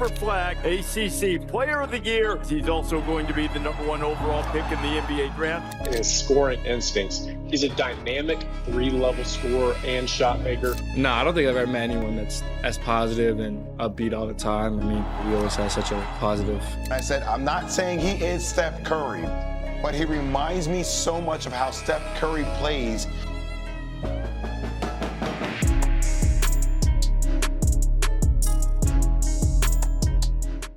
Cooper Flagg, ACC Player of the Year. He's also going to be the #1 overall pick in the NBA draft. His scoring instincts. He's a dynamic 3-level scorer and shot maker. No, I don't think I've ever met anyone that's as positive and upbeat all the time. I mean, he always has such a positive. I said, I'm not saying he is Steph Curry, but he reminds me so much of how Steph Curry plays.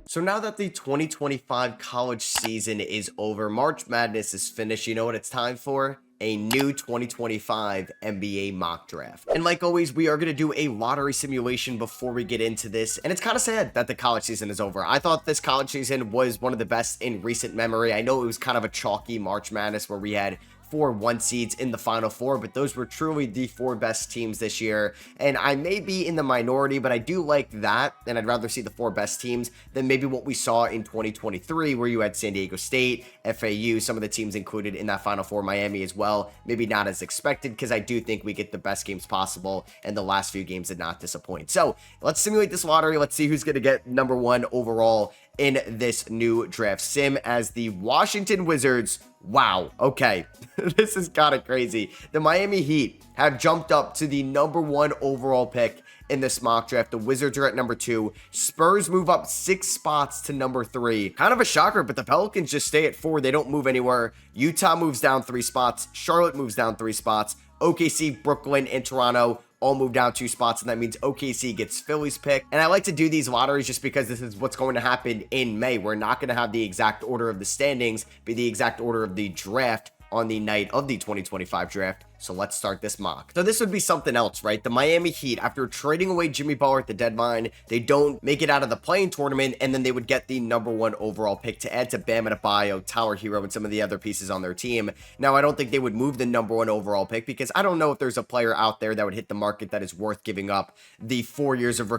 So now that the 2025 college season is over, March Madness is finished, you know what it's time for? A new 2025 NBA mock draft. And like always, we are going to do a lottery simulation before we get into this. And it's kind of sad that the college season is over. I thought this college season was one of the best in recent memory. I know it was kind of a chalky March Madness where we had 4 1 seeds in the Final Four, but those were truly the 4 best teams this year. And I may be in the minority, but I do like that, and I'd rather see the 4 best teams than maybe what we saw in 2023, where you had San Diego State, FAU, some of the teams included in that Final Four, Miami as well. Maybe not as expected, because I do think we get the best games possible, and the last few games did not disappoint. So let's simulate this lottery. Let's see who's going to get #1 overall in this new draft sim as the Washington Wizards. Wow. Okay. This is kind of crazy. The Miami Heat have jumped up to the #1 overall pick in this mock draft. The Wizards are at #2. Spurs move up 6 spots to #3. Kind of a shocker, but the Pelicans just stay at 4. They don't move anywhere. Utah moves down 3 spots. Charlotte moves down 3 spots. OKC, Brooklyn, and Toronto all move down 2 spots, and that means OKC gets Philly's pick. And I like to do these lotteries just because this is what's going to happen in May. We're not going to have the exact order of the standings be the exact order of the draft on the night of the 2025 draft. So let's start this mock. So this would be something else, right? The Miami Heat, after trading away Jimmy Butler at the deadline, they don't make it out of the play-in tournament, and then they would get the #1 overall pick to add to Bam Adebayo, Tyler Hero, and some of the other pieces on their team. Now, I don't think they would move the #1 overall pick because I don't know if there's a player out there that would hit the market that is worth giving up the 4 years of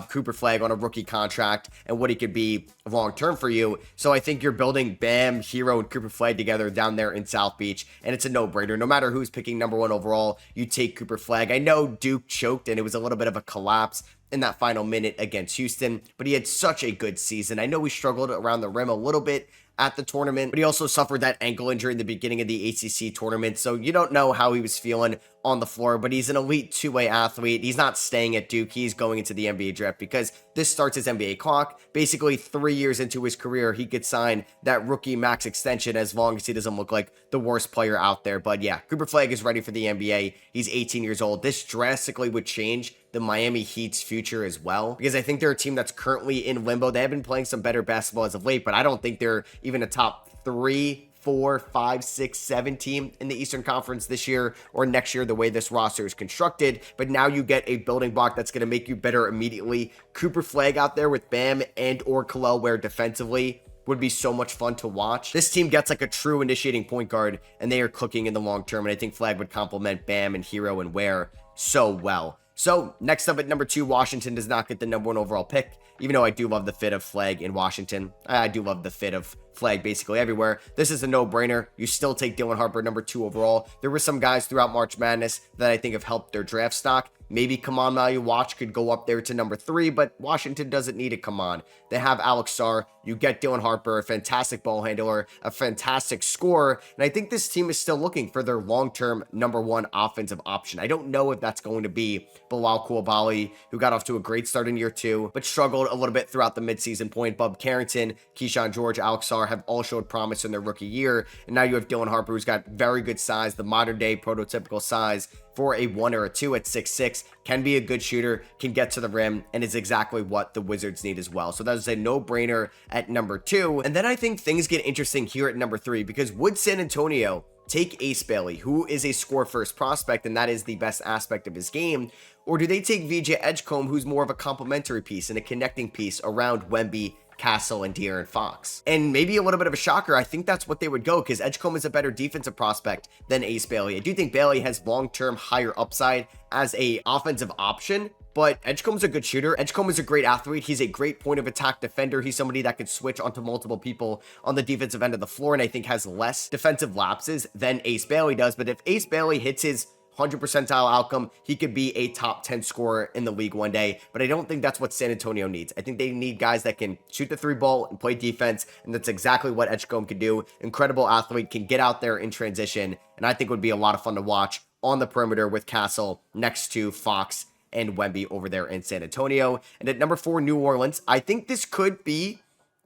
Cooper Flagg on a rookie contract and what he could be long-term for you. So I think you're building Bam, Hero, and Cooper Flagg together down there in South Beach, and it's a no-brainer. No matter who's picking #1 overall, you take Cooper Flagg. I know Duke choked and it was a little bit of a collapse in that final minute against Houston, but he had such a good season. I know he struggled around the rim a little bit at the tournament, but he also suffered that ankle injury in the beginning of the ACC tournament, so you don't know how he was feeling on the floor, but he's an elite 2-way athlete. He's not staying at Duke. He's going into the NBA draft because this starts his NBA clock. Basically, 3 years into his career, he could sign that rookie max extension as long as he doesn't look like the worst player out there. But yeah, Cooper Flagg is ready for the NBA. He's 18 years old. This drastically would change the Miami Heat's future as well, because I think they're a team that's currently in limbo. They have been playing some better basketball as of late, but I don't think they're even a top 3, 4, 5, 6, 7 team in the Eastern Conference this year or next year, the way this roster is constructed. But now you get a building block that's going to make you better immediately. Cooper Flagg out there with Bam and or Kel'el Ware defensively would be so much fun to watch. This team gets like a true initiating point guard, and they are cooking in the long term, and I think Flagg would complement Bam and Hero and Ware so well. So next up at #2, Washington does not get the #1 overall pick, even though I do love the fit of Flagg in Washington. I do love the fit of Flagg basically everywhere. This is a no-brainer. You still take Dylan Harper #2 overall. There were some guys throughout March Madness that I think have helped their draft stock. Maybe Kaman Maluwatch could go up there to #3, but Washington doesn't need a Kaman. They have Alex Sarr. You get Dylan Harper, a fantastic ball handler, a fantastic scorer, and I think this team is still looking for their long-term #1 offensive option. I don't know if that's going to be Bilal Coulibaly, who got off to a great start in year 2, but struggled a little bit throughout the midseason point. Bub Carrington, Keyshawn George, Alex Sarr have all showed promise in their rookie year, and now you have Dylan Harper, who's got very good size, the modern-day prototypical size for a 1 or a 2 at 6'6", can be a good shooter, can get to the rim, and is exactly what the Wizards need as well. So that is a no-brainer at #2. And then I think things get interesting here at #3, because would San Antonio take Ace Bailey, who is a score-first prospect, and that is the best aspect of his game, or do they take VJ Edgecombe, who's more of a complementary piece and a connecting piece around Wemby, Castle, and De'Aaron Fox? And maybe a little bit of a shocker, I think that's what they would go, because Edgecombe is a better defensive prospect than Ace Bailey. I do think Bailey has long-term higher upside as a offensive option, but Edgecombe's a good shooter. Edgecombe is a great athlete. He's a great point of attack defender. He's somebody that can switch onto multiple people on the defensive end of the floor, and I think has less defensive lapses than Ace Bailey does. But if Ace Bailey hits his 100 percentile outcome. He could be a top 10 scorer in the league one day, but I don't think that's what San Antonio needs. I think they need guys that can shoot the three ball and play defense, and that's exactly what Edgecombe can do. Incredible athlete, can get out there in transition, and I think would be a lot of fun to watch on the perimeter with Castle next to Fox and Wemby over there in San Antonio. And at number 4, New Orleans, I think this could be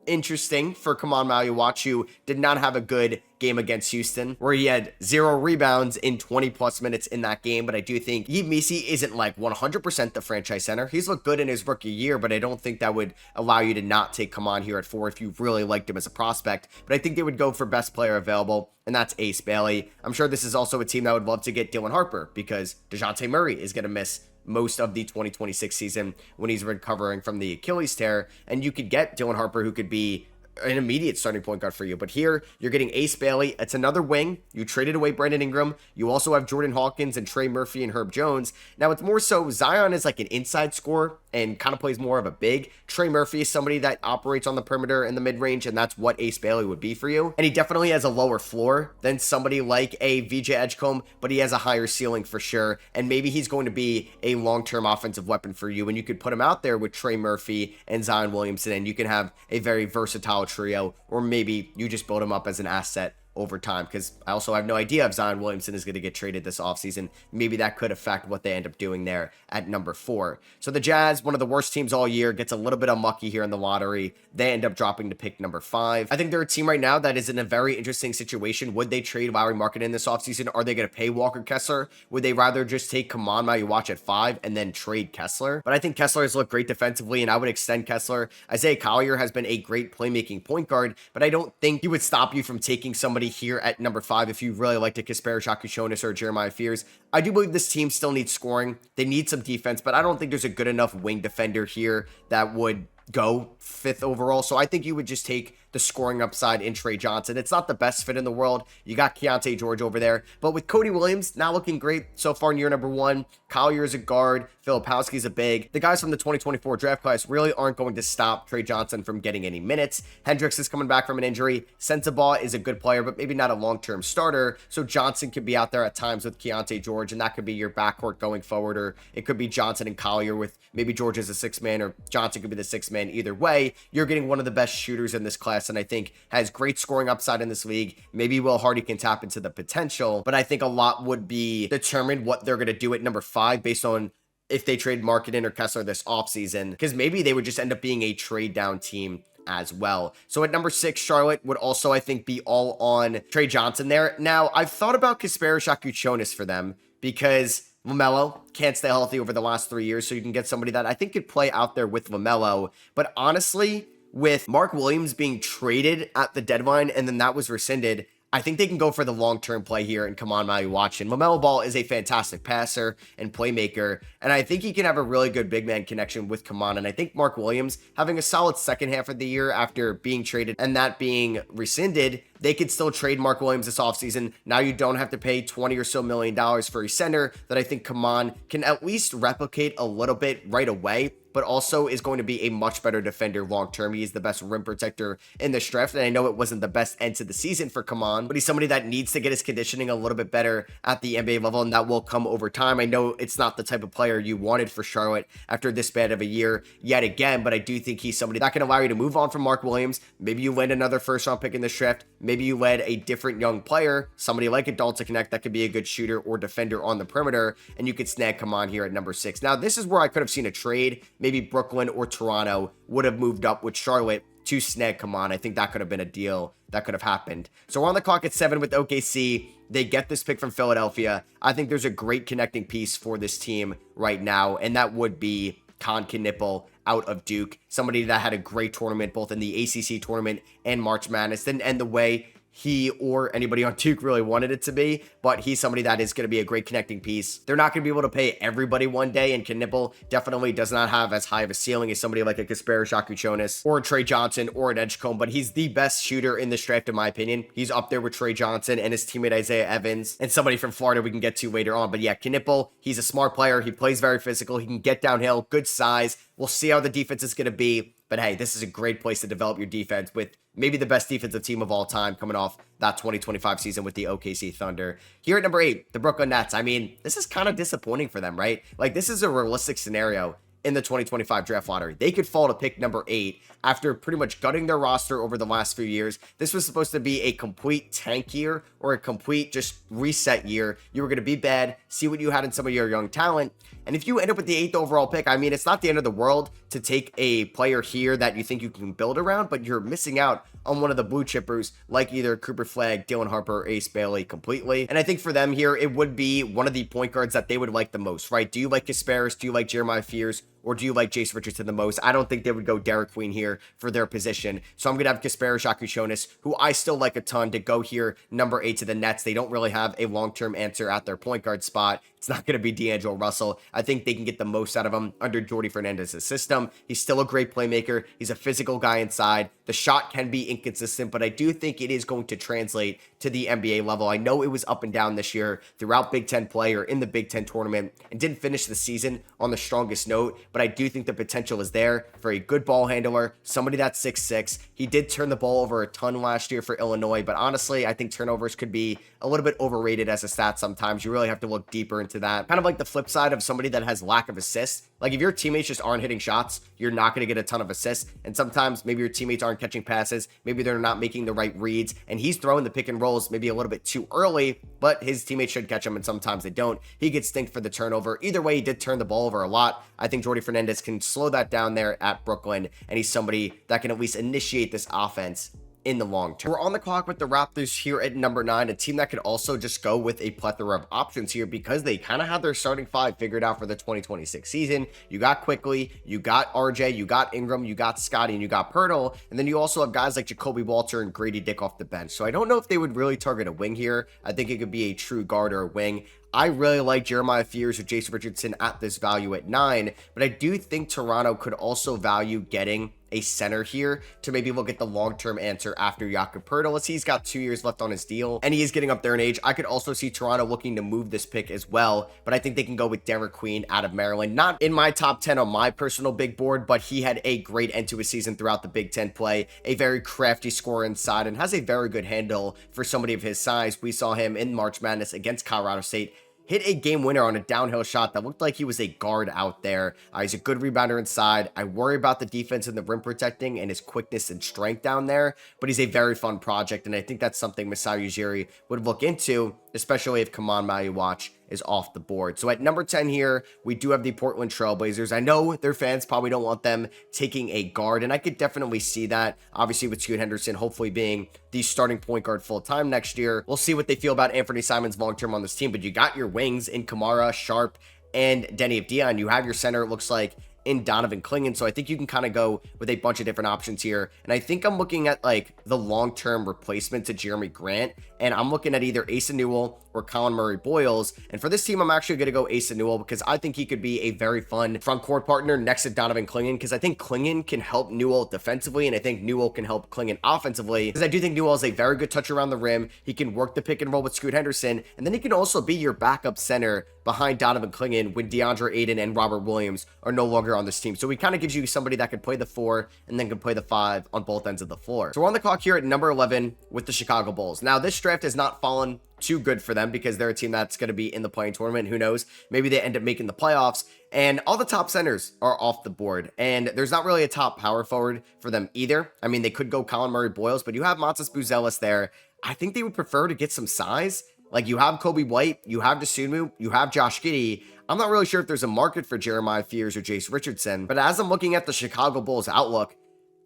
interesting for Kaman Maluach, who did not have a good game against Houston, where he had 0 rebounds in 20 plus minutes in that game. But I do think Yves Missi isn't like 100% the franchise center. He's looked good in his rookie year, but I don't think that would allow you to not take Kaman here at 4 if you really liked him as a prospect. But I think they would go for best player available, and that's Ace Bailey. I'm sure this is also a team that would love to get Dylan Harper, because DeJounte Murray is going to miss most of the 2026 season when he's recovering from the Achilles tear, and you could get Dylan Harper, who could be an immediate starting point guard for you. But here, you're getting Ace Bailey. It's another wing. You traded away Brandon Ingram. You also have Jordan Hawkins and Trey Murphy and Herb Jones. Now, it's more so Zion is like an inside scorer and kind of plays more of a big. Trey Murphy is somebody that operates on the perimeter in the mid-range, and that's what Ace Bailey would be for you. And he definitely has a lower floor than somebody like a VJ Edgecombe, but he has a higher ceiling for sure. And maybe he's going to be a long-term offensive weapon for you, and you could put him out there with Trey Murphy and Zion Williamson, and you can have a very versatile trio, or maybe you just build him up as an asset over time, because I also have no idea if Zion Williamson is going to get traded this offseason. Maybe that could affect what they end up doing there at number 4. So the Jazz, one of the worst teams all year, gets a little bit unlucky here in the lottery. They end up dropping to pick number 5. I think they're a team right now that is in a very interesting situation. Would they trade Lauri Markkanen this offseason? Are they going to pay Walker Kessler? Would they rather just take Kaman Maluach at 5 and then trade Kessler? But I think Kessler has looked great defensively, and I would extend Kessler. Isaiah Collier has been a great playmaking point guard, but I don't think he would stop you from taking somebody here at number 5 if you really like to Kasperi Shakuchonis or Jeremiah Fears. I do believe this team still needs scoring. They need some defense, but I don't think there's a good enough wing defender here that would go 5th overall. So I think you would just take the scoring upside in Trey Johnson. It's not the best fit in the world. You got Keontae George over there, but with Cody Williams now looking great so far in year number 1, Collier is a guard, Filipowski's a big. The guys from the 2024 draft class really aren't going to stop Trey Johnson from getting any minutes. Hendricks is coming back from an injury. Sensabaugh is a good player, but maybe not a long-term starter. So Johnson could be out there at times with Keontae George, and that could be your backcourt going forward, or it could be Johnson and Collier with maybe George as a 6th man, or Johnson could be the 6th man. Either way, you're getting one of the best shooters in this class, and I think has great scoring upside in this league. Maybe Will Hardy can tap into the potential, but I think a lot would be determined what they're going to do at number 5 based on if they trade Markkanen or Kessler this offseason, because maybe they would just end up being a trade down team as well. So at number 6, Charlotte would also, I think, be all on Trey Johnson there. Now, I've thought about Kasperi Shakuchonis for them, because LaMelo can't stay healthy over the last 3 years, so you can get somebody that I think could play out there with LaMelo. But honestly, with Mark Williams being traded at the deadline and then that was rescinded, I think they can go for the long-term play here and Kaman Maluach. And LaMelo Ball is a fantastic passer and playmaker, and I think he can have a really good big man connection with Kaman. And I think Mark Williams having a solid second half of the year after being traded and that being rescinded, they could still trade Mark Williams this offseason. Now you don't have to pay $20 or so million for a center that I think Kaman can at least replicate a little bit right away, but also is going to be a much better defender long-term. He is the best rim protector in this draft, and I know it wasn't the best end to the season for Kaman, but he's somebody that needs to get his conditioning a little bit better at the NBA level, and that will come over time. I know it's not the type of player you wanted for Charlotte after this bad of a year yet again, but I do think he's somebody that can allow you to move on from Mark Williams. Maybe you land another first-round pick in this draft. Maybe you led a different young player, somebody like a Dalton Connect that could be a good shooter or defender on the perimeter, and you could snag Kaman here at number 6. Now, this is where I could have seen a trade. Maybe Brooklyn or Toronto would have moved up with Charlotte to snag Kaman. I think that could have been a deal that could have happened. So we're on the clock at 7 with OKC. They get this pick from Philadelphia. I think there's a great connecting piece for this team right now, and that would be Con Knipple out of Duke, somebody that had a great tournament both in the ACC tournament and March Madness. Didn't end the way he or anybody on Duke really wanted it to be, but he's somebody that is going to be a great connecting piece. They're not going to be able to pay everybody one day, and Knipple definitely does not have as high of a ceiling as somebody like a Kasperi Shakuchonis or a Trey Johnson or an Edgecombe, but he's the best shooter in this draft in my opinion. He's up there with Trey Johnson and his teammate Isaiah Evans and somebody from Florida we can get to later on. But yeah, Knipple, he's a smart player. He plays very physical. He can get downhill, good size, We'll see how the defense is going to be. But hey, this is a great place to develop your defense with maybe the best defensive team of all time coming off that 2025 season with the OKC Thunder. Here at number 8, the Brooklyn Nets. I mean, this is kind of disappointing for them, right? Like, this is a realistic scenario in the 2025 draft lottery. They could fall to pick number 8 after pretty much gutting their roster over the last few years. This was supposed to be a complete tank year or a complete just reset year. You were going to be bad, see what you had in some of your young talent. And if you end up with the 8th overall pick, I mean, it's not the end of the world to take a player here that you think you can build around, but you're missing out on one of the blue chippers like either Cooper Flagg, Dylan Harper, or Ace Bailey completely. And I think for them here, it would be one of the point guards that they would like the most, right? Do you like Kasparis? Do you like Jeremiah Fears? Or do you like Jace Richardson the most? I don't think they would go Derek Queen here for their position. So I'm going to have Kasparis Jakushonis, who I still like a ton, to go here number 8 to the Nets. They don't really have a long-term answer at their point guard spot. It's not going to be D'Angelo Russell. I think they can get the most out of him under Jordi Fernandez's system. He's still a great playmaker. He's a physical guy inside. The shot can be inconsistent, but I do think it is going to translate to the NBA level. I know it was up and down this year throughout Big Ten play or in the Big Ten tournament and didn't finish the season on the strongest note, but I do think the potential is there for a good ball handler, somebody that's 6'6". He did turn the ball over a ton last year for Illinois, but honestly, I think turnovers could be a little bit overrated as a stat sometimes. You really have to look deeper into that. Kind of like the flip side of somebody that has lack of assists. Like if your teammates just aren't hitting shots, you're not going to get a ton of assists. And sometimes maybe your teammates aren't catching passes. Maybe they're not making the right reads. And he's throwing the pick and rolls maybe a little bit too early, but his teammates should catch him. And sometimes they don't. He gets stinked for the turnover. Either way, he did turn the ball over a lot. I think Jordi Fernandez can slow that down there at Brooklyn. And he's somebody that can at least initiate this offense in the long term. We're on the clock with the Raptors here at number 9, a team that could also just go with a plethora of options here because they kind of have their starting 5 figured out for the 2026 season. You got Quickly, you got RJ, you got Ingram, you got Scotty, and you got Pirtle, and then you also have guys like Jacoby Walter and Grady Dick off the bench. So I don't know if they would really target a wing here. I think it could be a true guard or a wing. I really like Jeremiah Fears or Jason Richardson at this value at 9, but I do think Toronto could also value getting a center here to maybe look at the long-term answer after Jakob Poeltl, as he's got 2 years left on his deal and he is getting up there in age. I could also see Toronto looking to move this pick as well, but I think they can go with Derek Queen out of Maryland. Not in my top 10 on my personal big board, but he had a great end to his season throughout the Big Ten play, a very crafty scorer inside, and has a very good handle for somebody of his size. We saw him in March Madness against Colorado State hit a game winner on a downhill shot that looked like he was a guard out there. He's a good rebounder inside. I worry about the defense and the rim protecting and his quickness and strength down there, but he's a very fun project, and I think that's something Masai Ujiri would look into, especially if Kaman Maluach is off the board. So at number 10 here, we do have the Portland Trailblazers. I know their fans probably don't want them taking a guard, and I could definitely see that. Obviously, with Scoot Henderson hopefully being the starting point guard full-time next year. We'll see what they feel about Anthony Simons long-term on this team, but you got your wings in Kamara, Sharp, and Denny Avdia. You have your center, it looks like, in Donovan Clingan. So I think you can kind of go with a bunch of different options here. And I think I'm looking at like the long-term replacement to Jeremy Grant. And I'm looking at either Asa Newell or Colin Murray-Boyles. And for this team, I'm actually going to go Asa Newell because I think he could be a very fun front court partner next to Donovan Clingan, because I think Clingan can help Newell defensively, and I think Newell can help Clingan offensively, because I do think Newell is a very good touch around the rim. He can work the pick and roll with Scoot Henderson, and then he can also be your backup center behind Donovan Clingan when DeAndre Ayton and Robert Williams are no longer on this team. So he kind of gives you somebody that can play the 4 and then can play the 5 on both ends of the floor. So we're on the clock here at number 11 with the Chicago Bulls. Now, this draft has not fallen too good for them because they're a team that's going to be in the playing tournament. Who knows? Maybe they end up making the playoffs, and all the top centers are off the board, and there's not really a top power forward for them either. I mean, they could go Colin Murray-Boyles, but you have Matas Buzelis there. I think they would prefer to get some size. Like, you have Kobe White, you have Dosunmu, you have Josh Giddey. I'm not really sure if there's a market for Jeremiah Fears or Jace Richardson, but as I'm looking at the Chicago Bulls outlook,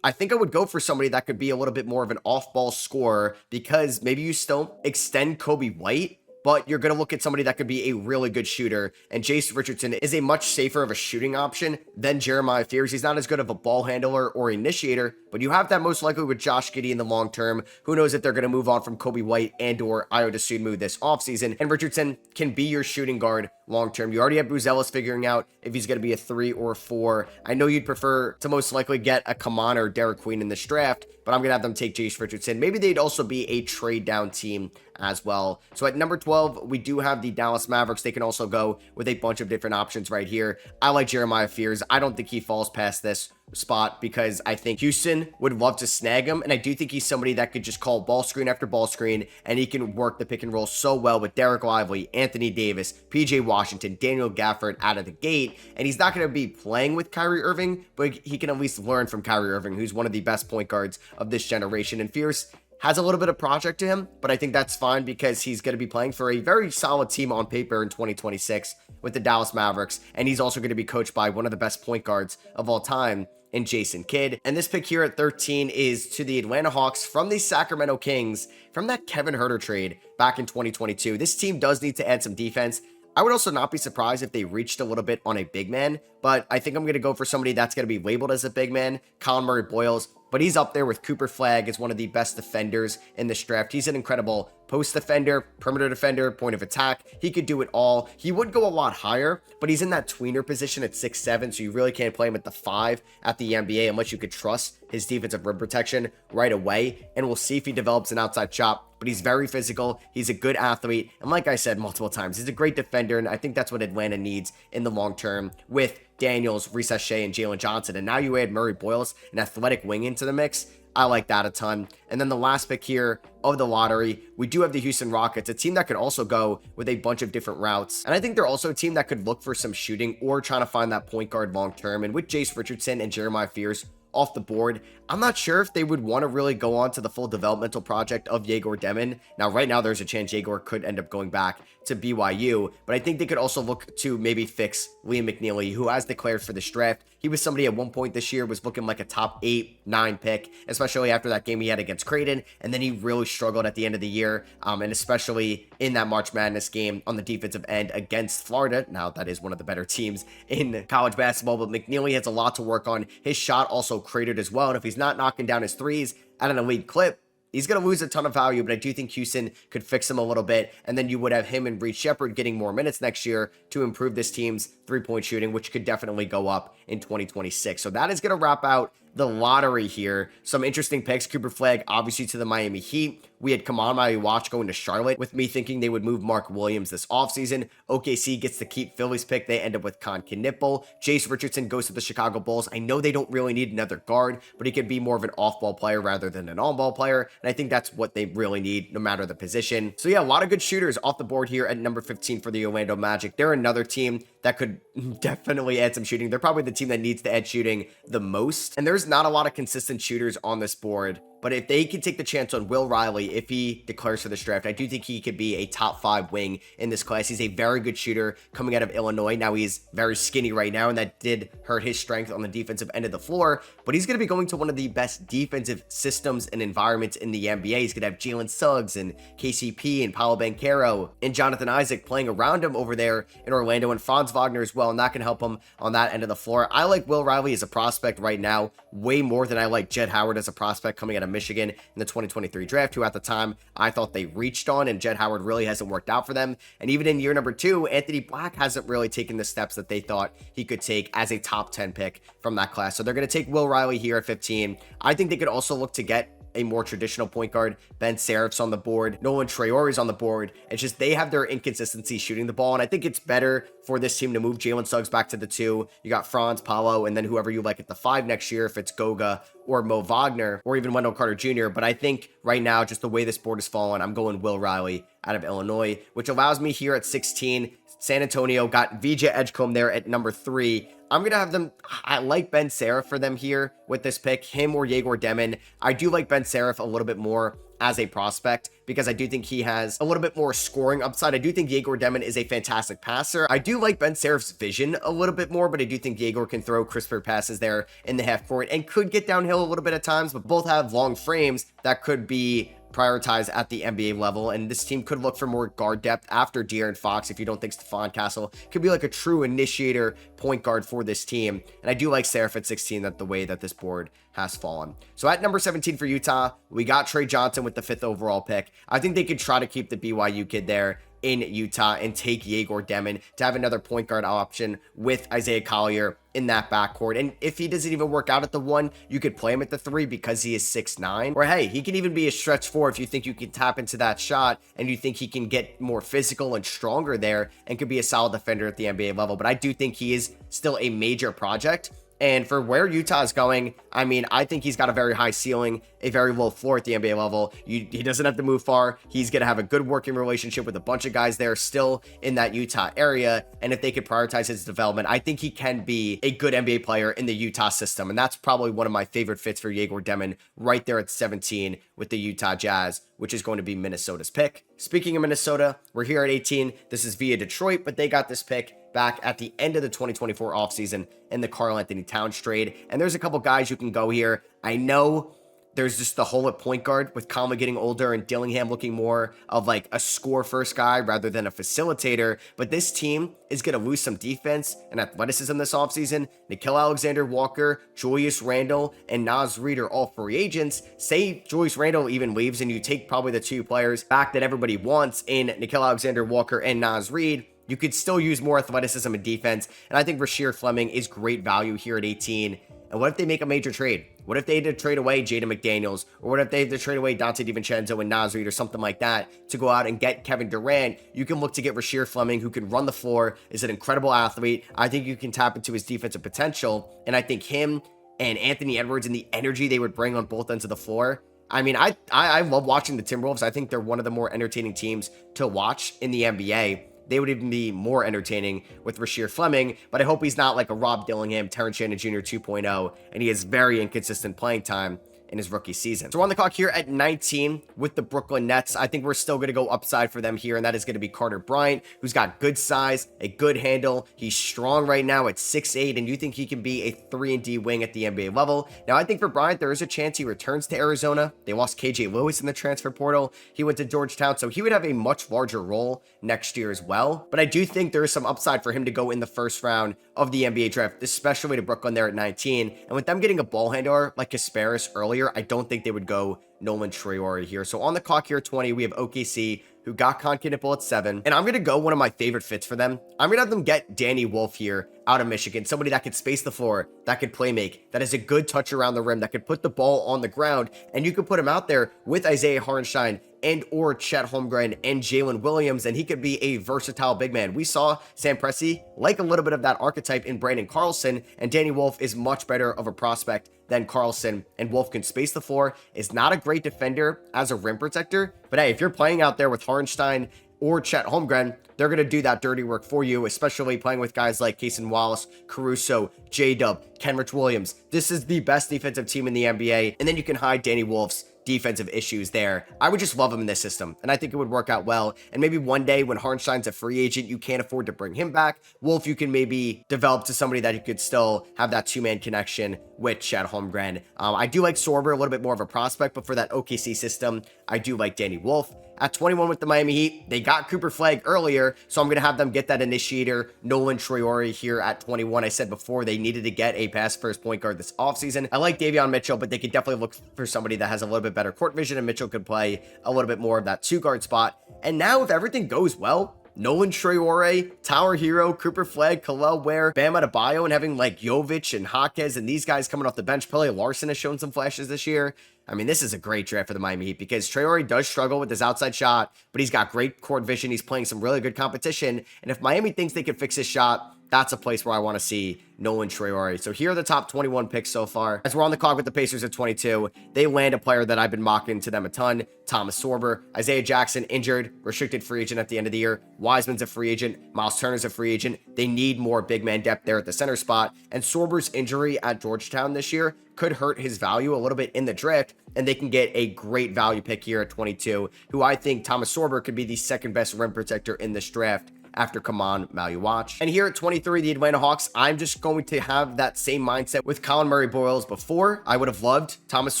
I think I would go for somebody that could be a little bit more of an off-ball scorer, because maybe you still extend Kobe White, but you're going to look at somebody that could be a really good shooter, and Jace Richardson is a much safer of a shooting option than Jeremiah Fears. He's not as good of a ball handler or initiator, but you have that most likely with Josh Giddey in the long term. Who knows if they're going to move on from Kobe White and or Ayo Dosunmu this offseason, and Richardson can be your shooting guard long term. You already have Bruzelis figuring out if he's going to be a 3 or a 4. I know you'd prefer to most likely get a Kaman or Derek Queen in this draft, but I'm going to have them take Jace Richardson. Maybe they'd also be a trade down team as well. So at number 12, we do have the Dallas Mavericks. They can also go with a bunch of different options right here. I like Jeremiah Fears. I don't think he falls past this spot because I think Houston would love to snag him, and I do think he's somebody that could just call ball screen after ball screen, and he can work the pick and roll so well with Derek Lively, Anthony Davis, PJ Washington, Daniel Gafford out of the gate. And he's not going to be playing with Kyrie Irving, but he can at least learn from Kyrie Irving, who's one of the best point guards of this generation. And Fierce has a little bit of project to him, but I think that's fine because he's going to be playing for a very solid team on paper in 2026 with the Dallas Mavericks, and he's also going to be coached by one of the best point guards of all time in Jason Kidd. And this pick here at 13 is to the Atlanta Hawks from the Sacramento Kings from that Kevin Huerter trade back in 2022. This team does need to add some defense. I would also not be surprised if they reached a little bit on a big man, but I think I'm going to go for somebody that's going to be labeled as a big man, Colin Murray Boyles, but he's up there with Cooper Flagg as one of the best defenders in this draft. He's an incredible post defender, perimeter defender, point of attack. He could do it all. He would go a lot higher, but he's in that tweener position at 6'7", so you really can't play him at the 5 at the NBA unless you could trust his defensive rim protection right away, and we'll see if he develops an outside shot. But he's very physical. He's a good athlete, and like I said multiple times, he's a great defender, and I think that's what Atlanta needs in the long term with Daniels, Reese Shea, and Jalen Johnson. And now you add Murray Boyles, an athletic wing, into the mix. I like that a ton. And then the last pick here of the lottery, we do have the Houston Rockets, a team that could also go with a bunch of different routes. And I think they're also a team that could look for some shooting or trying to find that point guard long term. And with Jace Richardson and Jeremiah Fears off the board, I'm not sure if they would want to really go on to the full developmental project of Yegor Demon. Now, right now, there's a chance Yegor could end up going back to BYU, but I think they could also look to maybe fix Liam McNeely, who has declared for this draft. He was somebody at one point this year was looking like a top 8-9 pick, especially after that game he had against Creighton, and then he really struggled at the end of the year, and especially in that March Madness game on the defensive end against Florida. Now, that is one of the better teams in college basketball, but McNeely has a lot to work on. His shot also cratered as well, and if he's not knocking down his threes at an elite clip, he's going to lose a ton of value, but I do think Houston could fix him a little bit, and then you would have him and Reed Shepard getting more minutes next year to improve this team's three-point shooting, which could definitely go up in 2026. So that is going to wrap out the lottery here. Some interesting picks. Cooper Flagg, obviously, to the Miami Heat. We had Kamon Watch going to Charlotte, with me thinking they would move Mark Williams this offseason. OKC gets to keep Philly's pick. They end up with Con Knipple. Jace Richardson goes to the Chicago Bulls. I know they don't really need another guard, but he could be more of an off-ball player rather than an on-ball player, and I think that's what they really need no matter the position. So yeah, a lot of good shooters off the board here at number 15 for the Orlando Magic. They're another team that could definitely add some shooting. They're probably the team that needs to add shooting the most, and there's not a lot of consistent shooters on this board. But if they can take the chance on Will Riley, if he declares for this draft, I do think he could be a top 5 wing in this class. He's a very good shooter coming out of Illinois. Now he's very skinny right now, and that did hurt his strength on the defensive end of the floor. But he's going to be going to one of the best defensive systems and environments in the NBA. He's going to have Jalen Suggs and KCP and Paolo Banchero and Jonathan Isaac playing around him over there in Orlando, and Franz Wagner as well, and that can help him on that end of the floor. I like Will Riley as a prospect right now way more than I like Jed Howard as a prospect coming out of Michigan in the 2023 draft, who at the time I thought they reached on, and Jed Howard really hasn't worked out for them. And even in year number 2, Anthony Black hasn't really taken the steps that they thought he could take as a top 10 pick from that class. So they're going to take Will Riley here at 15. I think they could also look to get a more traditional point guard. Ben Serif's on the board. Nolan Traore's on the board. It's just they have their inconsistency shooting the ball, and I think it's better for this team to move Jalen Suggs back to the 2. You got Franz, Paolo, and then whoever you like at the 5 next year, if it's Goga or Mo Wagner or even Wendell Carter Jr. But I think right now, just the way this board is falling, I'm going Will Riley out of Illinois, which allows me here at 16. San Antonio got VJ Edgecombe there at number 3. I'm going to have them, I like Ben Serif for them here with this pick, him or Yegor Demon. I do like Ben Serif a little bit more as a prospect because I do think he has a little bit more scoring upside. I do think Yegor Demon is a fantastic passer. I do like Ben Serif's vision a little bit more, but I do think Yegor can throw crisper passes there in the half court and could get downhill a little bit at times, but both have long frames that could be prioritize at the NBA level, and this team could look for more guard depth after De'Aaron Fox if you don't think Stephon Castle could be like a true initiator point guard for this team. And I do like Serif at 16, that the way that this board has fallen. So at number 17 for Utah, we got Trey Johnson with the 5th overall pick. I think they could try to keep the BYU kid there. in Utah and take Yegor Demon to have another point guard option with Isaiah Collier in that backcourt. And if he doesn't even work out at the 1, you could play him at the 3 because he is 6'9". Or hey, he can even be a stretch 4 if you think you can tap into that shot and you think he can get more physical and stronger there and could be a solid defender at the NBA level. But I do think he is still a major project. And for where Utah is going, I mean, I think he's got a very high ceiling, a very low floor at the NBA level. He doesn't have to move far. He's going to have a good working relationship with a bunch of guys there still in that Utah area. And if they could prioritize his development, I think he can be a good NBA player in the Utah system. And that's probably one of my favorite fits for Yegor Demon right there at 17 with the Utah Jazz, which is going to be Minnesota's pick. Speaking of Minnesota, we're here at 18. This is via Detroit, but they got this pick back at the end of the 2024 offseason in the Karl-Anthony Towns trade. And there's a couple guys who can go here. I know there's just the hole at point guard with Conley getting older and Dillingham looking more of like a score first guy rather than a facilitator. But this team is going to lose some defense and athleticism this offseason. Nickeil Alexander-Walker, Julius Randle, and Naz Reid are all free agents. Say Julius Randle even leaves and you take probably the 2 players back that everybody wants in Nickeil Alexander-Walker and Naz Reid. You could still use more athleticism and defense. And I think Rasheer Fleming is great value here at 18. And what if they make a major trade? What if they had to trade away Jaden McDaniels? Or what if they had to trade away Dante DiVincenzo and Naz Reid or something like that to go out and get Kevin Durant? You can look to get Rasheer Fleming, who can run the floor, is an incredible athlete. I think you can tap into his defensive potential. And I think him and Anthony Edwards and the energy they would bring on both ends of the floor. I mean, I love watching the Timberwolves. I think they're one of the more entertaining teams to watch in the NBA. They would even be more entertaining with Rasheer Fleming, but I hope he's not like a Rob Dillingham, Terrence Shannon Jr. 2.0, and he has very inconsistent playing time in his rookie season. So we're on the clock here at 19 with the Brooklyn Nets. I think we're still going to go upside for them here, and that is going to be Carter Bryant, who's got good size, a good handle. He's strong right now at 6'8", and you think he can be a 3-and-D wing at the NBA level. Now, I think for Bryant, there is a chance he returns to Arizona. They lost KJ Lewis in the transfer portal. He went to Georgetown, so he would have a much larger role next year as well. But I do think there is some upside for him to go in the first round of the NBA draft, especially to Brooklyn there at 19. And with them getting a ball handler like Kasparis earlier, I don't think they would go Nolan Traore here. So on the clock here at 20, we have OKC, who got Conconnipple at 7. And I'm going to go one of my favorite fits for them. I'm going to have them get Danny Wolf here out of Michigan. Somebody that could space the floor, that could play make, that has a good touch around the rim, that could put the ball on the ground. And you could put him out there with Isaiah Hartenstein and or Chet Holmgren and Jalen Williams, and he could be a versatile big man. We saw Sam Presti like a little bit of that archetype in Brandon Carlson, and Danny Wolf is much better of a prospect than Carlson, and Wolf can space the floor, is not a great defender as a rim protector, but hey, if you're playing out there with Hartenstein or Chet Holmgren, they're going to do that dirty work for you, especially playing with guys like Cason Wallace, Caruso, J-Dub, Kenrich Williams. This is the best defensive team in the NBA, and then you can hide Danny Wolf's defensive issues there. I would just love him in this system, and I think it would work out well. And maybe one day when Hartenstein's a free agent, you can't afford to bring him back. Wolf, you can maybe develop to somebody that you could still have that two-man connection with Chet Holmgren. I do like Sorber, a little bit more of a prospect, but for that OKC system, I do like Danny Wolf. At 21 with the Miami Heat, they got Cooper Flagg earlier, so I'm going to have them get that initiator, Nolan Traore, here at 21. I said before they needed to get a pass-first point guard this offseason. I like Davion Mitchell, but they could definitely look for somebody that has a little bit better court vision, and Mitchell could play a little bit more of that two-guard spot. And now, if everything goes well, Nolan Traore, Tower Hero, Cooper Flagg, Khalil Ware, Bam Adebayo, and having like Jovic and Jaquez and these guys coming off the bench. Probably Larson has shown some flashes this year. I mean, this is a great draft for the Miami Heat because Traore does struggle with his outside shot, but he's got great court vision. He's playing some really good competition. And if Miami thinks they can fix his shot, that's a place where I want to see Nolan Traore. So here are the top 21 picks so far. As we're on the clock with the Pacers at 22, they land a player that I've been mocking to them a ton, Thomas Sorber. Isaiah Jackson injured, restricted free agent at the end of the year. Wiseman's a free agent. Miles Turner's a free agent. They need more big man depth there at the center spot. And Sorber's injury at Georgetown this year could hurt his value a little bit in the draft, and they can get a great value pick here at 22, who I think Thomas Sorber could be the second best rim protector in this draft after Kaman Maluach. And here at 23, the Atlanta Hawks, I'm just going to have that same mindset with Colin Murray-Boyles before. I would have loved Thomas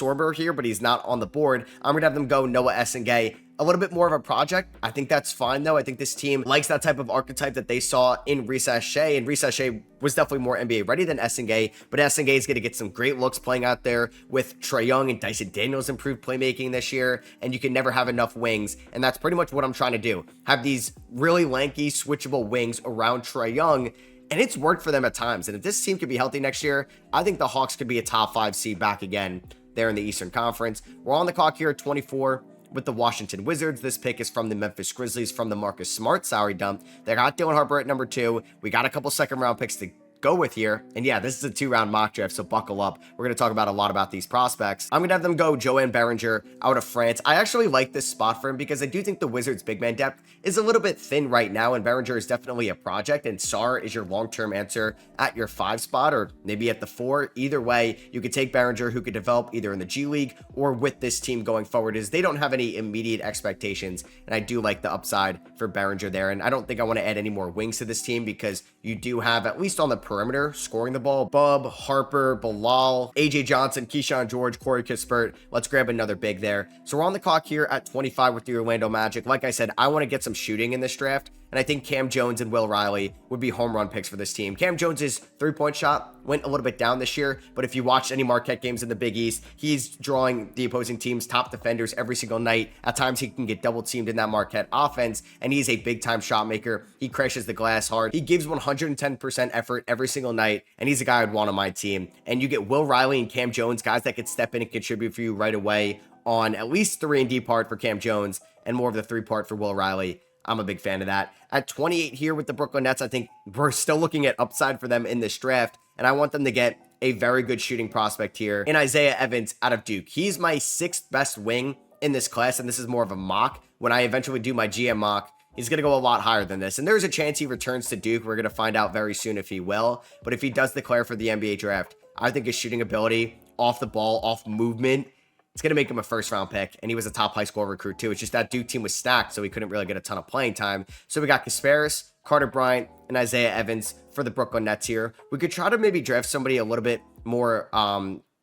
Sorber here, but he's not on the board. I'm going to have them go Noah Essengay a little bit more of a project. I think that's fine, though. I think this team likes that type of archetype that they saw in Risa Shea, and Risa Shea was definitely more NBA ready than Essengay, but Essengay is going to get some great looks playing out there with Trae Young and Dyson Daniels improved playmaking this year, and you can never have enough wings, and that's pretty much what I'm trying to do. Have these really lanky, switchable wings around Trae Young, and it's worked for them at times, and if this team could be healthy next year, I think the Hawks could be a top 5 seed back again there in the Eastern Conference. We're on the clock here at 24 with the Washington Wizards. This pick is from the Memphis Grizzlies from the Marcus Smart salary dump. They got Dylan Harper at number 2. We got a couple second-round picks to go with here. And yeah, this is a 2-round mock draft, so buckle up. We're going to talk about a lot about these prospects. I'm going to have them go Joanne Berenger out of France. I actually like this spot for him because I do think the Wizards' big man depth is a little bit thin right now, and Berenger is definitely a project, and Sarr is your long-term answer at your 5 spot, or maybe at the 4. Either way, you could take Berenger, who could develop either in the G League or with this team going forward, as they don't have any immediate expectations, and I do like the upside for Berenger there, and I don't think I want to add any more wings to this team because you do have, at least on the perimeter, scoring the ball, Bub, Harper, Bilal, AJ Johnson, Keyshawn George, Corey Kispert. Let's grab another big there. So we're on the clock here at 25 with the Orlando Magic. Like I said, I want to get some shooting in this draft, and I think Cam Jones and Will Riley would be home run picks for this team. Cam Jones's three-point shot went a little bit down this year, but if you watched any Marquette games in the Big East, he's drawing the opposing team's top defenders every single night. At times, he can get double-teamed in that Marquette offense, and he's a big-time shot maker. He crashes the glass hard. He gives 110% effort every single night, and he's a guy I'd want on my team. And you get Will Riley and Cam Jones, guys that could step in and contribute for you right away on at least 3 and D part for Cam Jones and more of the 3 part for Will Riley. I'm a big fan of that. At 28 here with the Brooklyn Nets, I think we're still looking at upside for them in this draft, and I want them to get a very good shooting prospect here in Isaiah Evans out of Duke. He's my 6th best wing in this class, and this is more of a mock. When I eventually do my GM mock, he's going to go a lot higher than this, and there's a chance he returns to Duke. We're going to find out very soon if he will, but if he does declare for the NBA draft, I think his shooting ability, off the ball, off movement, it's going to make him a first-round pick, and he was a top high school recruit, too. It's just that Duke team was stacked, so he couldn't really get a ton of playing time. So we got Kasparis, Carter Bryant, and Isaiah Evans for the Brooklyn Nets here. We could try to maybe draft somebody a little bit more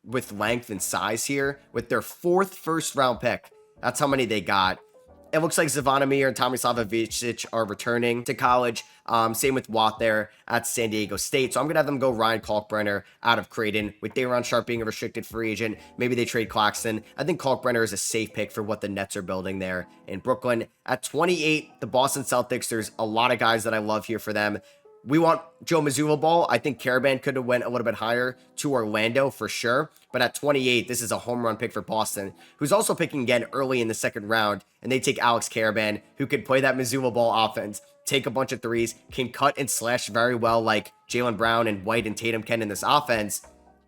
with length and size here with their 4th first-round pick. That's how many they got. It looks like Zvonimir and Tomislav Ivicic are returning to college. Same with Watt there at San Diego State. So I'm going to have them go Ryan Kalkbrenner out of Creighton. With Day'Ron Sharpe being a restricted free agent, maybe they trade Claxton. I think Kalkbrenner is a safe pick for what the Nets are building there in Brooklyn. At 28, the Boston Celtics, there's a lot of guys that I love here for them. We want Joe Mazzulla ball. I think Caravan could have went a little bit higher to Orlando for sure. But at 28, this is a home run pick for Boston, who's also picking again early in the 2nd round. And they take Alex Caravan, who could play that Mazzulla ball offense, take a bunch of threes, can cut and slash very well like Jaylen Brown and White and Tatum can in this offense.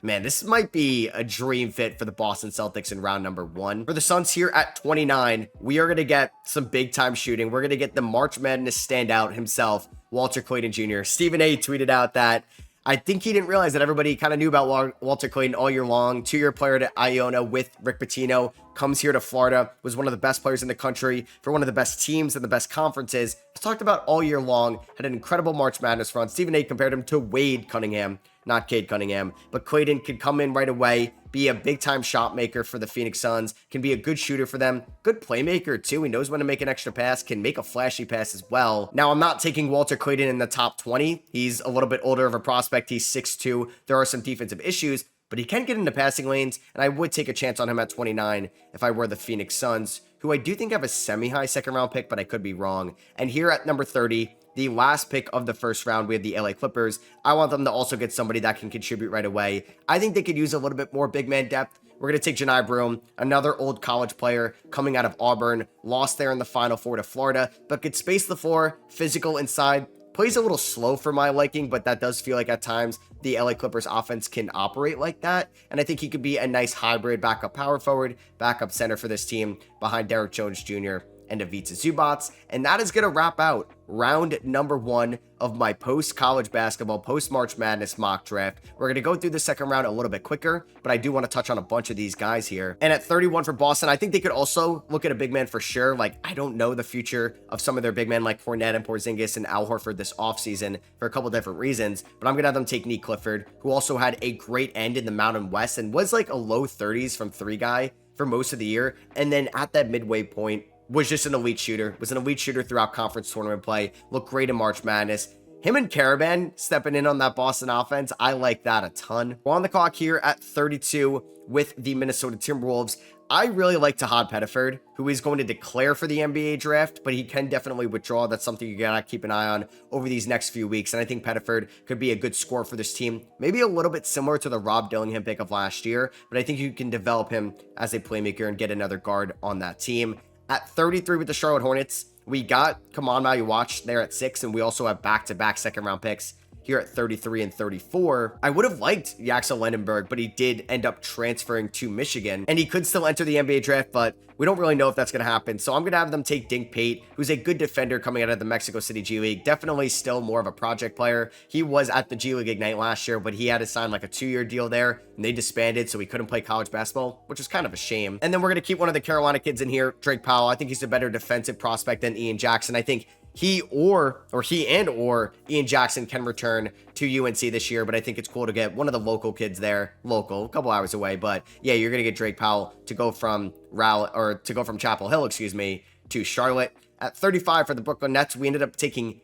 Man, this might be a dream fit for the Boston Celtics in round number 1. For the Suns here at 29, we are going to get some big-time shooting. We're going to get the March Madness standout himself, Walter Clayton Jr. Stephen A. tweeted out that I think he didn't realize that everybody kind of knew about Walter Clayton all year long. 2-year player to Iona with Rick Pitino, comes here to Florida, was one of the best players in the country for one of the best teams and the best conferences. He's talked about all year long, had an incredible March Madness run. Stephen A. compared him to Wade Cunningham, not Cade Cunningham, but Clayton could come in right away, be a big-time shot maker for the Phoenix Suns, can be a good shooter for them, good playmaker too. He knows when to make an extra pass, can make a flashy pass as well. Now, I'm not taking Walter Clayton in the top 20. He's a little bit older of a prospect. He's 6'2". There are some defensive issues, but he can get into passing lanes, and I would take a chance on him at 29 if I were the Phoenix Suns, who I do think have a semi-high 2nd round pick, but I could be wrong. And here at number 30, the last pick of the 1st round, we have the LA Clippers. I want them to also get somebody that can contribute right away. I think they could use a little bit more big man depth. We're going to take Janai Broome, another old college player coming out of Auburn, lost there in the Final Four to Florida, but could space the floor, physical inside, plays a little slow for my liking, but that does feel like at times the LA Clippers offense can operate like that. And I think he could be a nice hybrid backup power forward, backup center for this team behind Derrick Jones Jr. and Ivica Zubac. And that is going to wrap out round number 1 of my post-college basketball, post-March Madness mock draft. We're going to go through the 2nd round a little bit quicker, but I do want to touch on a bunch of these guys here. And at 31 for Boston, I think they could also look at a big man for sure. Like, I don't know the future of some of their big men like Fournette and Porzingis and Al Horford this offseason for a couple different reasons, but I'm going to have them take Nick Clifford, who also had a great end in the Mountain West and was like a low 30s from 3 guy for most of the year. And then at that midway point, was just an elite shooter, was an elite shooter throughout conference tournament play, looked great in March Madness. Him and Caravan stepping in on that Boston offense, I like that a ton. We're on the clock here at 32 with the Minnesota Timberwolves. I really like Tahad Pettiford, who is going to declare for the NBA draft, but he can definitely withdraw. That's something you gotta keep an eye on over these next few weeks. And I think Pettiford could be a good scorer for this team. Maybe a little bit similar to the Rob Dillingham pick of last year, but I think you can develop him as a playmaker and get another guard on that team. At 33 with the Charlotte Hornets, we got Kaman Maluach there at 6, and we also have back-to-back second-round picks here at 33 and 34. I would have liked Yaxel Lendenberg, but he did end up transferring to Michigan, and he could still enter the NBA draft, but we don't really know if that's going to happen. So I'm going to have them take Dink Pate, who's a good defender coming out of the Mexico City G League. Definitely still more of a project player. He was at the G League Ignite last year, but he had to sign like a 2-year deal there, and they disbanded, so he couldn't play college basketball, which is kind of a shame. And then we're going to keep one of the Carolina kids in here, Drake Powell. I think he's a better defensive prospect than Ian Jackson. I think he and Ian Jackson can return to UNC this year, but I think it's cool to get one of the local kids there, a couple hours away. But yeah, you're gonna get Drake Powell to go from Chapel Hill, to Charlotte. At 35 for the Brooklyn Nets, we ended up taking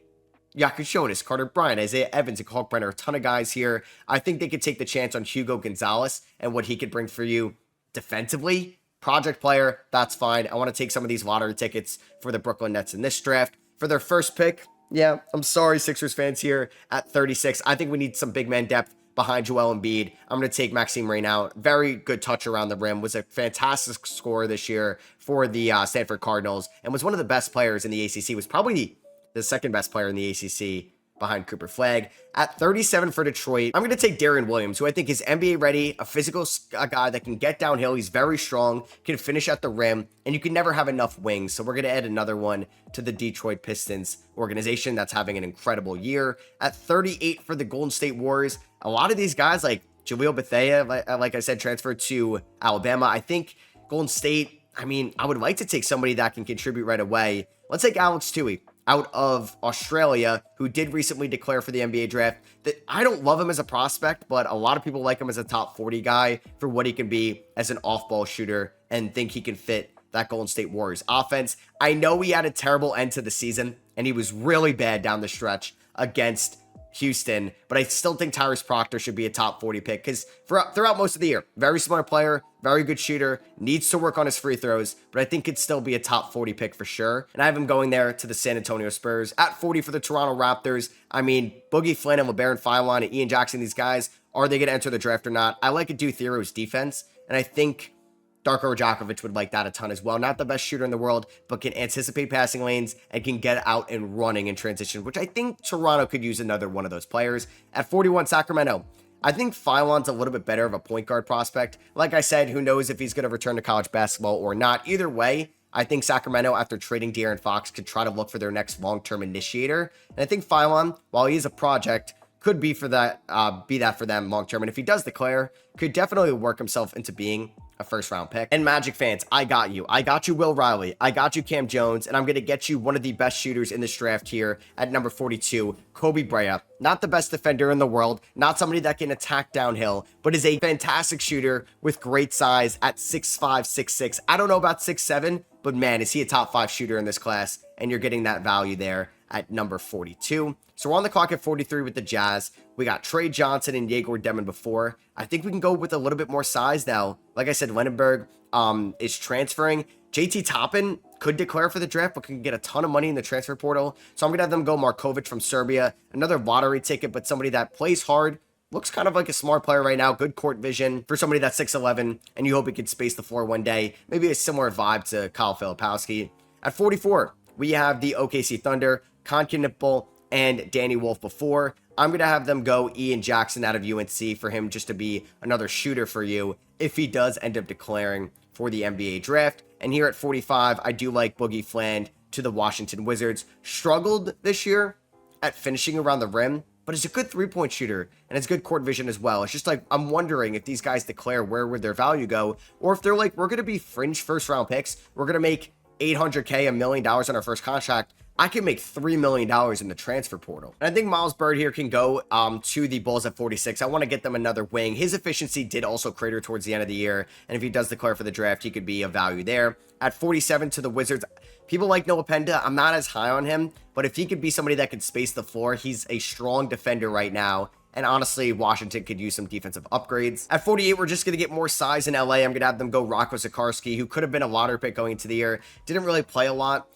Yaku Jonas, Carter Bryant, Isaiah Evans, and Kalkbrenner, a ton of guys here. I think they could take the chance on Hugo Gonzalez and what he could bring for you defensively. Project player, that's fine. I want to take some of these lottery tickets for the Brooklyn Nets in this draft. For their first pick, yeah, I'm sorry, Sixers fans here at 36. I think we need some big man depth behind Joel Embiid. I'm going to take Maxime Reynaud. Very good touch around the rim. Was a fantastic scorer this year for the Stanford Cardinals and was one of the best players in the ACC. Was probably the second best player in the ACC behind Cooper Flagg. At 37 for Detroit, I'm going to take Darren Williams, who I think is NBA ready, a physical guy that can get downhill. He's very strong, can finish at the rim, and you can never have enough wings. So we're going to add another one to the Detroit Pistons organization that's having an incredible year. At 38 for the Golden State Warriors, a lot of these guys like Jaleel Bethea, like I said, transferred to Alabama. I think Golden State, I would like to take somebody that can contribute right away. Let's take Alex Tui out of Australia, who did recently declare for the NBA draft. That I don't love him as a prospect, but a lot of people like him as a top 40 guy for what he can be as an off-ball shooter and think he can fit that Golden State Warriors offense. I know he had a terrible end to the season, and he was really bad down the stretch against Houston, but I still think Tyrese Proctor should be a top 40 pick because throughout most of the year, very smart player, very good shooter, needs to work on his free throws, but I think could still be a top 40 pick for sure. And I have him going there to the San Antonio Spurs. At 40 for the Toronto Raptors, Boogie Flynn and LeBaron Filon and Ian Jackson, these guys, are they going to enter the draft or not? I like Adu Thero's defense, and I think Darko Rajakovic would like that a ton as well. Not the best shooter in the world, but can anticipate passing lanes and can get out and running in transition, which I think Toronto could use another one of those players. At 41, Sacramento, I think Filon's a little bit better of a point guard prospect. Like I said, who knows if he's going to return to college basketball or not. Either way, I think Sacramento, after trading De'Aaron Fox, could try to look for their next long-term initiator. And I think Filon, while he is a project, could be that for them long-term. And if he does declare, could definitely work himself into being a first-round pick. And Magic fans, I got you. I got you Will Riley. I got you Cam Jones. And I'm going to get you one of the best shooters in this draft here at number 42, Kobe Bryant. Not the best defender in the world, not somebody that can attack downhill, but is a fantastic shooter with great size at 6'5", 6'6". I don't know about 6'7", but man, is he a top 5 shooter in this class, and you're getting that value there at number 42. So we're on the clock at 43 with the Jazz. We got Trey Johnson and Yegor Demon before. I think we can go with a little bit more size now. Like I said, Lendenberg is transferring. JT Toppin could declare for the draft, but can get a ton of money in the transfer portal. So I'm going to have them go Markovic from Serbia. Another lottery ticket, but somebody that plays hard. Looks kind of like a smart player right now. Good court vision for somebody that's 6'11", and you hope he could space the floor one day. Maybe a similar vibe to Kyle Filipowski. At 44, we have the OKC Thunder, Con Knipple, and Danny Wolf before. I'm going to have them go Ian Jackson out of UNC for him just to be another shooter for you if he does end up declaring for the NBA draft. And here at 45, I do like Boogie Fland to the Washington Wizards. Struggled this year at finishing around the rim, but is a good three-point shooter, and it's good court vision as well. It's just like, I'm wondering if these guys declare where would their value go, or if they're like, we're going to be fringe first-round picks, we're going to make $800K, $1 million on our first contract, I can make $3 million in the transfer portal. And I think Miles Bird here can go to the Bulls at 46. I want to get them another wing. His efficiency did also crater towards the end of the year. And if he does declare for the draft, he could be of value there. At 47 to the Wizards, people like Noah Penda. I'm not as high on him, but if he could be somebody that could space the floor, he's a strong defender right now. And honestly, Washington could use some defensive upgrades. At 48, we're just going to get more size in LA. I'm going to have them go Rocco Sikorsky, who could have been a lottery pick going into the year. Didn't really play a lot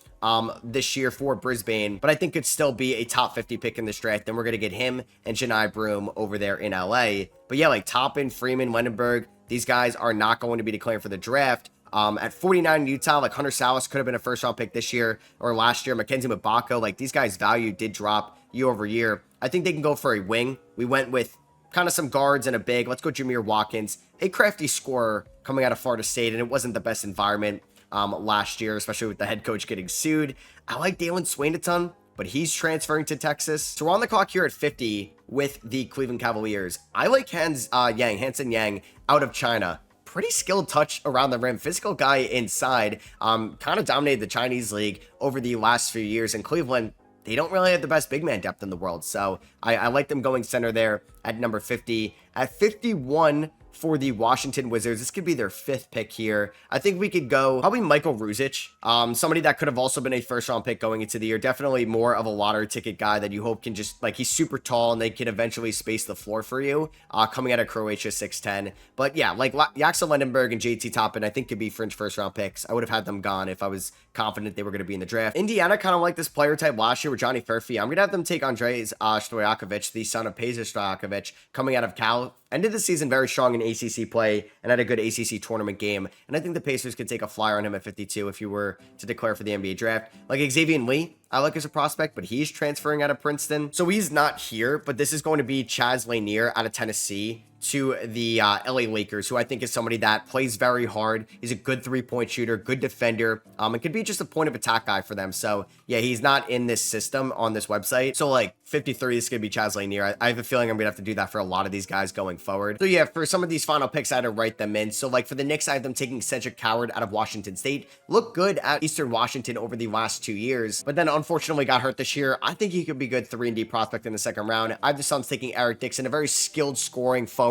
this year for Brisbane, but I think could still be a top 50 pick in this draft. Then we're going to get him and Janai Broom over there in LA. But yeah, like Toppin, Freeman, Wendenberg, these guys are not going to be declared for the draft. At 49 in Utah, like Hunter Salas could have been a first round pick this year or last year. Mackenzie Mbako, like these guys' value did drop year over year. I think they can go for a wing. We went with kind of some guards and a big. Let's go Jameer Watkins, a crafty scorer coming out of Florida State, and it wasn't the best environment last year, especially with the head coach getting sued. I like Dalen Swain a ton, but he's transferring to Texas. So we're on the clock here at 50 with the Cleveland Cavaliers. I like Hansen Yang out of China. Pretty skilled touch around the rim, physical guy inside, kind of dominated the Chinese league over the last few years. In Cleveland, they don't really have the best big man depth in the world. So I like them going center there at number 50. At 51 for the Washington Wizards, this could be their 5th pick here. I think we could go probably Michael Ruzic, somebody that could have also been a first round pick going into the year. Definitely more of a lottery ticket guy that you hope can just, like, he's super tall and they can eventually space the floor for you, coming out of Croatia, 6'10". But yeah, like Jackson Lendenberg and JT Toppin, I think could be fringe first round picks. I would have had them gone if I was confident they were going to be in the draft. Indiana kind of like this player type last year with Johnny Furphy. I'm going to have them take Andrej Stojakovic, the son of Peja Stojakovic, coming out of Cal. Ended the season very strong in ACC play and had a good ACC tournament game. And I think the Pacers could take a flyer on him at 52 if you were to declare for the NBA draft. Like Xavier Lee, I like as a prospect, but he's transferring out of Princeton. So he's not here, but this is going to be Chaz Lanier out of Tennessee to the LA Lakers, who I think is somebody that plays very hard. He's a good three-point shooter, good defender, and could be just a point of attack guy for them. So yeah, he's not in this system on this website. So like 53 is going to be Chaz Lanier. I have a feeling I'm going to have to do that for a lot of these guys going forward. So yeah, for some of these final picks, I had to write them in. So like for the Knicks, I have them taking Cedric Coward out of Washington State. Looked good at Eastern Washington over the last 2 years, but then unfortunately got hurt this year. I think he could be good 3-and-D prospect in the second round. I have the Suns taking Eric Dixon, a very skilled scoring forward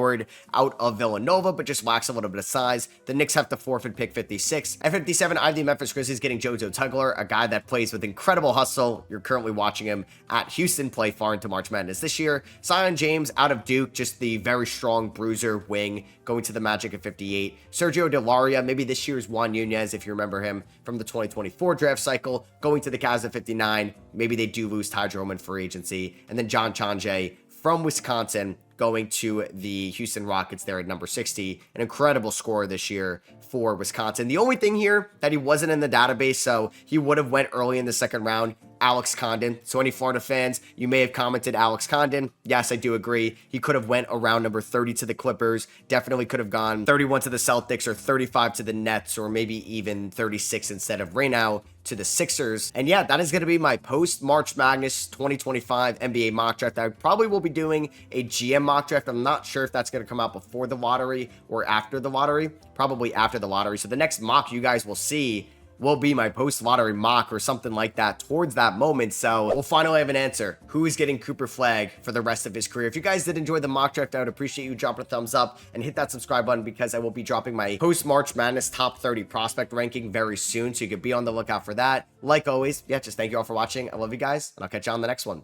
out of Villanova, but just lacks a little bit of size. The Knicks have to forfeit pick 56. At 57, I have the Memphis Grizzlies getting JoJo Tugler, a guy that plays with incredible hustle. You're currently watching him at Houston play far into March Madness this year. Zion James out of Duke, just the very strong bruiser wing, going to the Magic at 58. Sergio Delaria, maybe this year's Juan Nunez, if you remember him from the 2024 draft cycle, going to the Cavs at 59. Maybe they do lose Ty Jerome in free agency. And then John Chanje from Wisconsin going to the Houston Rockets there at number 60. An incredible scorer this year for Wisconsin. The only thing here that he wasn't in the database, so he would have went early in the second round, Alex Condon. So any Florida fans, you may have commented Alex Condon. Yes, I do agree. He could have went around number 30 to the Clippers. Definitely could have gone 31 to the Celtics or 35 to the Nets or maybe even 36 instead of right now to the Sixers. And yeah, that is going to be my post-March Madness 2025 NBA mock draft. I probably will be doing a GM mock draft. I'm not sure if that's going to come out before the lottery or after the lottery. Probably after the lottery. So the next mock you guys will see will be my post-lottery mock or something like that towards that moment. So we'll finally have an answer. Who is getting Cooper Flagg for the rest of his career? If you guys did enjoy the mock draft, I would appreciate you dropping a thumbs up and hit that subscribe button because I will be dropping my post-March Madness top 30 prospect ranking very soon. So you could be on the lookout for that. Like always, yeah, just thank you all for watching. I love you guys and I'll catch you on the next one.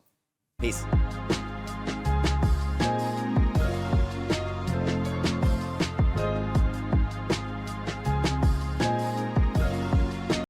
Peace.